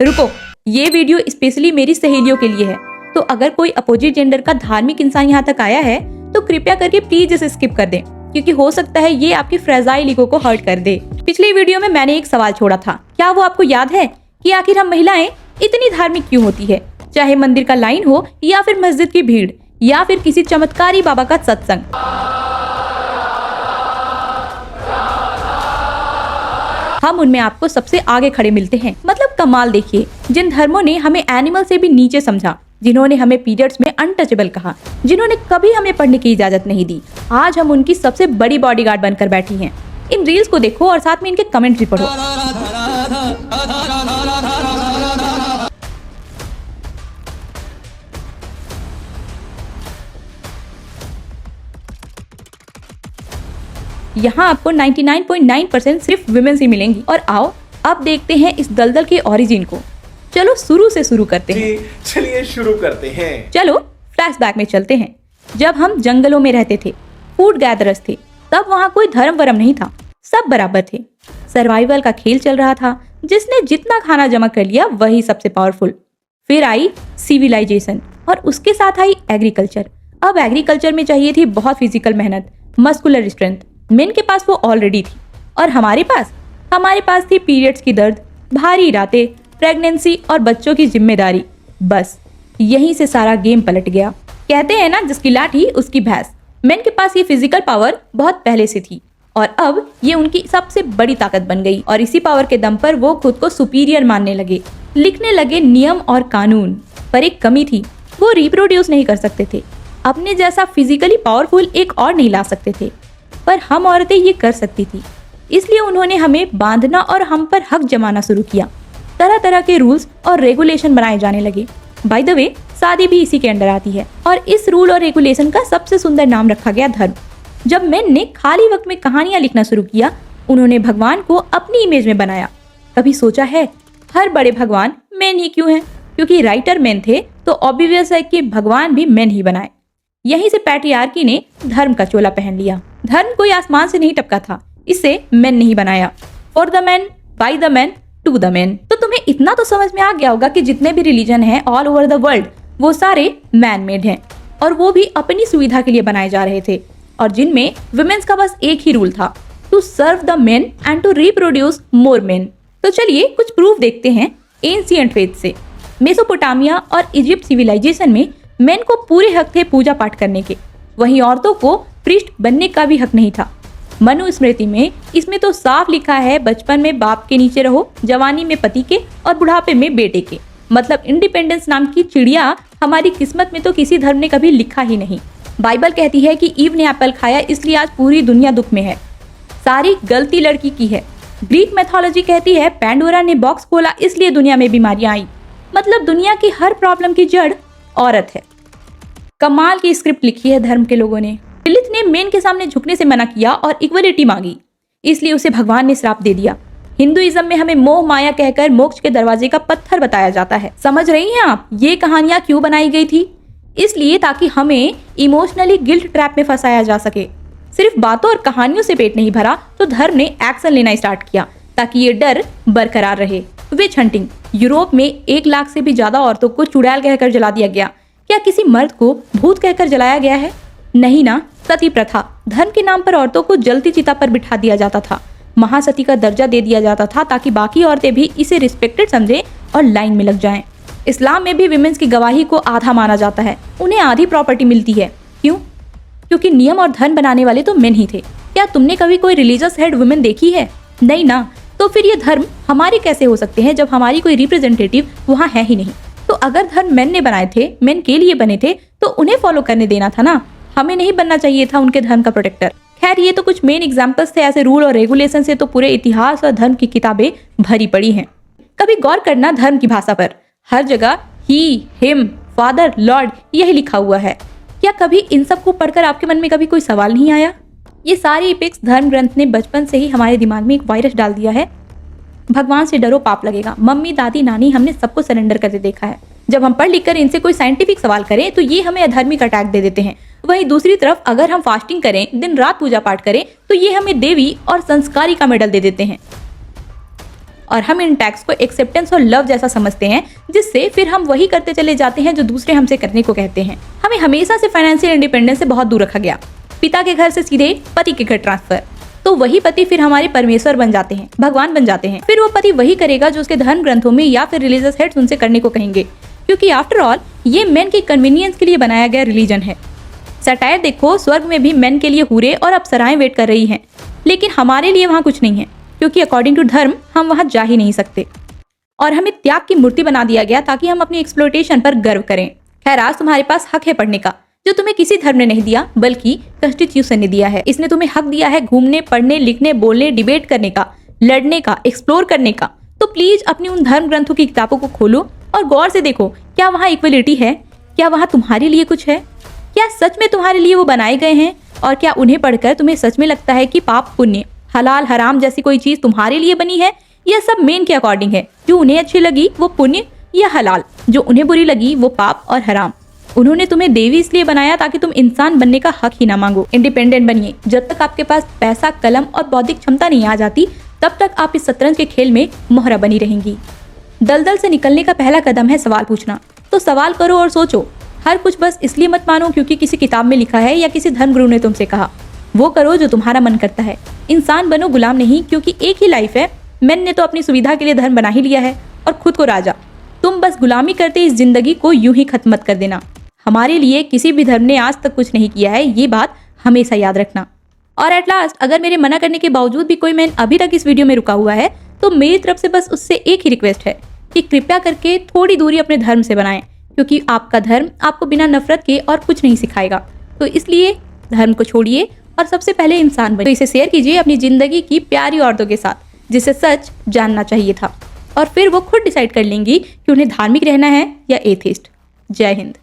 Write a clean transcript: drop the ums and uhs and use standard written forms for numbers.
रुको, ये video specially मेरी सहेलियों के लिए है, तो अगर कोई अपोजिट जेंडर का धार्मिक इंसान यहाँ तक आया है तो कृपया करके प्लीज इसे स्किप कर दें, क्योंकि हो सकता है ये आपकी फ्रेजाइल ईगो को हर्ट कर दे। पिछली वीडियो में मैंने एक सवाल छोड़ा था, क्या वो आपको याद है कि आखिर हम महिलाएं इतनी धार्मिक क्यों होती है, चाहे मंदिर का लाइन हो या फिर मस्जिद की भीड़ या फिर किसी चमत्कारी बाबा का सत्संग। हम उनमें आपको सबसे आगे खड़े मिलते हैं। मतलब कमाल देखिए, जिन धर्मों ने हमें एनिमल से भी नीचे समझा, जिन्होंने हमें पीरियड्स में अनटचेबल कहा, जिन्होंने कभी हमें पढ़ने की इजाजत नहीं दी, आज हम उनकी सबसे बड़ी बॉडीगार्ड बनकर बैठी हैं। इन रील्स को देखो और साथ में इनके कमेंट्स भी पढ़ो। यहाँ आपको 99.9% सिर्फ विमेन ही मिलेंगी। और आओ अब देखते हैं इस दलदल के ओरिजिन को। चलो शुरू से शुरू करते हैं। चलिए शुरू करते हैं। चलो फ्लैशबैक में चलते हैं। जब हम जंगलों में रहते थे, फूड गैदरर्स थे, तब वहाँ कोई धर्म वरम नहीं था, सब बराबर थे। सर्वाइवल का खेल चल रहा था, जिसने जितना खाना जमा कर लिया वही सबसे पावरफुल। फिर आई सिविलाइजेशन और उसके साथ आई एग्रीकल्चर। अब एग्रीकल्चर में चाहिए थी बहुत फिजिकल मेहनत, मस्कुलर स्ट्रेंथ। मेन के पास वो ऑलरेडी थी और हमारे पास थी पीरियड्स की दर्द, भारी रातें, प्रेगनेंसी और बच्चों की जिम्मेदारी। बस यहीं से सारा गेम पलट गया। कहते हैं ना, जिसकी लाठी उसकी भैंस। मेन के पास ये फिजिकल पावर बहुत पहले से थी और अब ये उनकी सबसे बड़ी ताकत बन गई और इसी पावर के दम पर वो खुद को सुपीरियर मानने लगे, लिखने लगे नियम और कानून। पर एक कमी थी, वो रिप्रोड्यूस नहीं कर सकते थे। अपने जैसा फिजिकली पावरफुल एक और नहीं ला सकते थे, पर हम औरतें ये कर सकती थी। इसलिए उन्होंने हमें बांधना और हम पर हक जमाना शुरू किया। तरह तरह के रूल्स और रेगुलेशन बनाए जाने लगे। बाय द वे, शादी भी इसी के अंडर आती है और इस रूल और रेगुलेशन का सबसे सुंदर नाम रखा गया धर्म। जब मेन ने खाली वक्त में कहानियां लिखना शुरू किया, उन्होंने भगवान को अपनी इमेज में बनाया। कभी सोचा है हर बड़े भगवान मेन ही क्यों हैं? क्योंकि राइटर मेन थे तो ऑब्वियस है कि भगवान भी मेन ही बनाए। यहीं से पैट्रियार्की ने धर्म का चोला पहन लिया। धर्म कोई आसमान से नहीं टपका था, इसे मेन नहीं बनाया। For the man, by the man, to the man. तो तुम्हें इतना तो समझ में आ गया होगा कि जितने भी रिलीजन हैं ऑल ओवर द वर्ल्ड, वो सारे मैन मेड हैं और वो भी अपनी सुविधा के लिए बनाए जा रहे थे, और जिनमें वुमेन्स का बस एक ही रूल था, to serve the men and to reproduce more men. तो चलिए कुछ प्रूफ देखते हैं एंशिएंट फेथ से। मेसोपोटामिया और इजिप्ट सिविलाइजेशन में मेन को पूरे हक थे पूजा पाठ करने के, वहीं औरतों को प्रीस्ट बनने का भी हक नहीं था। मनुस्मृति में इसमें तो साफ लिखा है, बचपन में बाप के नीचे रहो, जवानी में पति के और बुढ़ापे में बेटे के। मतलब इंडिपेंडेंस नाम की चिड़िया हमारी किस्मत में तो किसी धर्म ने कभी लिखा ही नहीं। बाइबल कहती है कि ईव ने एप्पल खाया इसलिए आज पूरी दुनिया दुख में है। सारी गलती लड़की की है। ग्रीक मैथोलॉजी कहती है पैंडोरा ने बॉक्स खोला इसलिए दुनिया में बीमारियां आई। मतलब दुनिया की हर प्रॉब्लम की जड़ औरत है। कमाल की स्क्रिप्ट लिखी है धर्म के लोगों ने। लिलिथ ने मेन के सामने झुकने से मना किया और इक्वलिटी मांगी, इसलिए उसे भगवान ने श्राप दे दिया। हिंदुइज्म में हमें मोह माया कहकर मोक्ष के दरवाजे का पत्थर बताया जाता है। समझ रही हैं आप ये कहानियां क्यों बनाई गई थी? इसलिए ताकि हमें इमोशनली गिल्ट ट्रैप में फंसाया जा सके। सिर्फ बातों और कहानियों से पेट नहीं भरा तो धर्म ने एक्शन लेना स्टार्ट किया ताकि ये डर बरकरार रहे। विच हंटिंग। यूरोप में 1 लाख से भी ज्यादा औरतों को चुड़ैल कहकर जला दिया गया। क्या किसी मर्द को भूत कहकर जलाया गया है? नहीं ना। सती प्रथा। धर्म के नाम पर औरतों को जलती चिता पर बिठा दिया जाता था। महासती का दर्जा दे दिया जाता था ताकि बाकी औरतें भी इसे रिस्पेक्टेड समझें और लाइन में लग जाएं। इस्लाम में भी विमेंस की गवाही को आधा माना जाता है। उन्हें आधी प्रॉपर्टी मिलती है। क्यों? क्योंकि नियम और धन बनाने वाले तो मेन ही थे। क्या तुमने कभी कोई रिलीजियस हेड वुमेन देखी है? नहीं ना। तो फिर ये धर्म हमारे कैसे हो सकते हैं जब हमारी कोई रिप्रेजेंटेटिव वहाँ है ही नहीं? तो अगर धर्म मेन ने बनाए थे, मेन के लिए बने थे, तो उन्हें फॉलो करने देना था ना। हमें नहीं बनना चाहिए था उनके धर्म का प्रोटेक्टर। खैर ये तो कुछ मेन एग्जांपल्स थे। ऐसे रूल और रेगुलेशन से तो पूरे इतिहास और धर्म की किताबें भरी पड़ी हैं। कभी गौर करना धर्म की भाषा पर। हर जगह ही, हिम, फादर, लॉर्ड यही लिखा हुआ है। क्या कभी इन सब को पढ़कर आपके मन में कभी कोई सवाल नहीं आया? ये सारी एपिक्स धर्म ग्रंथ ने बचपन से ही हमारे दिमाग में एक वायरस डाल दिया है। भगवान से डरो पाप लगेगा। मम्मी, दादी, नानी हमने सबको सरेंडर करते देखा है। जब हम पढ़ लिख कर इनसे कोई साइंटिफिक सवाल करें तो ये हमें अधार्मिक अटैक दे देते हैं। वहीं दूसरी तरफ अगर हम फास्टिंग करें, दिन रात पूजा पाठ करें, तो ये हमें देवी और संस्कारी का मेडल दे देते हैं। और हम इन टैग्स को एक्सेप्टेंस और लव जैसा समझते हैं, जिससे फिर हम वही करते चले जाते हैं जो दूसरे हमसे करने को कहते हैं। हमें हमेशा से फाइनेंशियल इंडिपेंडेंस से बहुत दूर रखा गया। पिता के घर से सीधे पति के घर ट्रांसफर, तो वही पति फिर हमारे परमेश्वर बन जाते हैं, भगवान बन जाते हैं। फिर वो पति वही करेगा जो उसके धर्म ग्रंथों में या फिर रिलीजियस हेड्स उनसे करने को कहेंगे, क्योंकि आफ्टर ऑल ये मेन की कन्वीनियंस के लिए बनाया गया रिलीजन है। सटायर देखो, स्वर्ग में भी मेन के लिए हूरे और अप्सराएं वेट कर रही हैं, लेकिन हमारे लिए वहाँ कुछ नहीं है, क्योंकि अकॉर्डिंग टू धर्म हम वहाँ जा ही नहीं सकते और हमें त्याग की मूर्ति बना दिया गया ताकि हम अपनी एक्सप्लोइटेशन पर गर्व करें। खैर, आज तुम्हारे पास हक है पढ़ने का, जो तुम्हें किसी धर्म ने नहीं दिया बल्कि कॉन्स्टिट्यूशन ने दिया है। इसने तुम्हें हक दिया है घूमने, पढ़ने, लिखने, बोलने, डिबेट करने का, लड़ने का, एक्सप्लोर करने का। तो प्लीज अपनी उन धर्म ग्रंथों की किताबों को खोलो और गौर से देखो, क्या वहाँ इक्वलिटी है? क्या वहाँ तुम्हारे लिए कुछ है? क्या सच में तुम्हारे लिए वो बनाए गए हैं? और क्या उन्हें पढ़कर तुम्हें सच में लगता है कि पाप, पुण्य, हलाल, हराम जैसी कोई चीज तुम्हारे लिए बनी है? यह सब मेन के अकॉर्डिंग है। जो उन्हें अच्छी लगी वो पुण्य या हलाल, जो उन्हें बुरी लगी वो पाप और हराम। उन्होंने तुम्हें देवी इसलिए बनाया ताकि तुम इंसान बनने का हक ही ना मांगो। इंडिपेंडेंट बनिए। जब तक आपके पास पैसा, कलम और बौद्धिक क्षमता नहीं आ जाती, तब तक आप इस शतरंज के खेल में मोहरा बनी रहेंगी। दलदल से निकलने का पहला कदम है सवाल पूछना। तो सवाल करो और सोचो। हर कुछ बस इसलिए मत मानो क्योंकि किसी किताब में लिखा है या किसी धर्मगुरु ने तुमसे कहा। वो करो जो तुम्हारा मन करता है। इंसान बनो, गुलाम नहीं, क्योंकि एक ही लाइफ है। मैन ने तो अपनी सुविधा के लिए धर्म बना ही लिया है और खुद को राजा। तुम बस गुलामी करते इस जिंदगी को यूं ही खत्म मत कर देना। हमारे लिए किसी भी धर्म ने आज तक कुछ नहीं किया है, ये बात हमेशा याद रखना। और एट लास्ट, अगर मेरे मना करने के बावजूद भी कोई मैन अभी तक इस वीडियो में रुका हुआ है, तो मेरी तरफ से बस उससे एक ही रिक्वेस्ट है कि कृपया करके थोड़ी दूरी अपने धर्म से बनाएं, क्योंकि आपका धर्म आपको बिना नफरत के और कुछ नहीं सिखाएगा। तो इसलिए धर्म को छोड़िए और सबसे पहले इंसान बनिए। तो इसे शेयर कीजिए अपनी जिंदगी की प्यारी औरतों के साथ, जिसे सच जानना चाहिए था, और फिर वो खुद डिसाइड कर लेंगी कि उन्हें धार्मिक रहना है या एथिस्ट। जय हिंद।